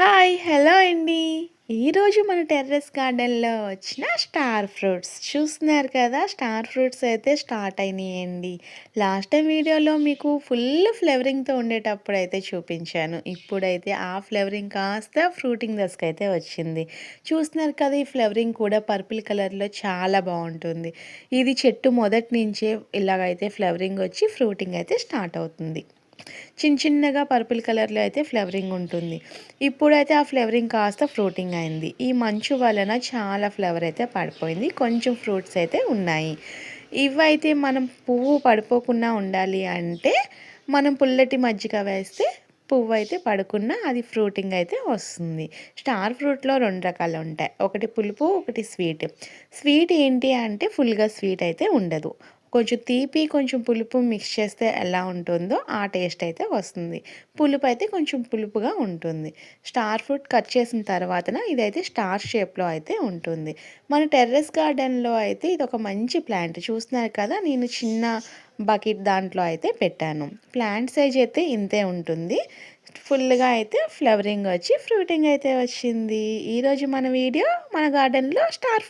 Hi! Hello అండి. ఈరోజు మన టెర్రస్ గార్డెన్‌లో వచ్చిన స్టార్ ఫ్రూట్స్ చూస్తున్నారు కదా! స్టార్ ఫ్రూట్స్ అయితే స్టార్ట్ అయినాయండి. లాస్ట్ టైం వీడియోలో మీకు ఫుల్ ఫ్లవరింగ్‌తో ఉండేటప్పుడైతే చూపించాను. ఇప్పుడైతే ఆ ఫ్లవరింగ్ కాస్త ఫ్రూటింగ్ దశకైతే వచ్చింది. చూస్తున్నారు కదా! ఈ ఫ్లవరింగ్ కూడా పర్పుల్ కలర్‌లో చాలా బావుంటుంది. ఇది చెట్టు మొదటి నుంచే ఇలాగైతే ఫ్లవరింగ్ వచ్చి ఫ్రూటింగ్ అయితే స్టార్ట్ అవుతుంది. చిన్నగా పర్పుల్ కలర్‌లో అయితే ఫ్లవరింగ్ ఉంటుంది. ఇప్పుడైతే ఆ ఫ్లవరింగ్ కాస్త ఫ్రూటింగ్ అయింది. ఈ మంచు వలన చాలా ఫ్లవర్ అయితే పడిపోయింది. కొంచెం ఫ్రూట్స్ అయితే ఉన్నాయి. ఇవైతే మనం పువ్వు పడిపోకుండా ఉండాలి అంటే, మనం పుల్లటి మజ్జిగ వేస్తే పువ్వయితే పడకుండా అది ఫ్రూటింగ్ అయితే వస్తుంది. స్టార్ ఫ్రూట్‌లో 2 రకాలుంటాయి. ఒకటి పులుపు, ఒకటి స్వీట్. స్వీట్ ఏంటి అంటే ఫుల్‌గా స్వీట్ అయితే ఉండదు. కొంచెం తీపి, కొంచెం పులుపు మిక్స్ చేస్తే ఎలా ఉంటుందో ఆ టేస్ట్ అయితే వస్తుంది. పులుపు అయితే కొంచెం పులుపుగా ఉంటుంది. స్టార్ ఫ్రూట్ కట్ చేసిన తర్వాతన ఇదైతే స్టార్ షేప్‌లో అయితే ఉంటుంది. మన టెర్రస్ గార్డెన్‌లో అయితే ఇదొక మంచి ప్లాంట్. చూస్తున్నారు కదా! నేను చిన్న బకెట్ దాంట్లో అయితే పెట్టాను. ప్లాంట్ సైజ్ అయితే ఇంతే ఉంటుంది. ఫుల్‌గా అయితే ఫ్లవరింగ్ వచ్చి ఫ్రూటింగ్ అయితే వచ్చింది. ఈరోజు మన వీడియో మన గార్డెన్‌లో స్టార్ ఫ్రూట్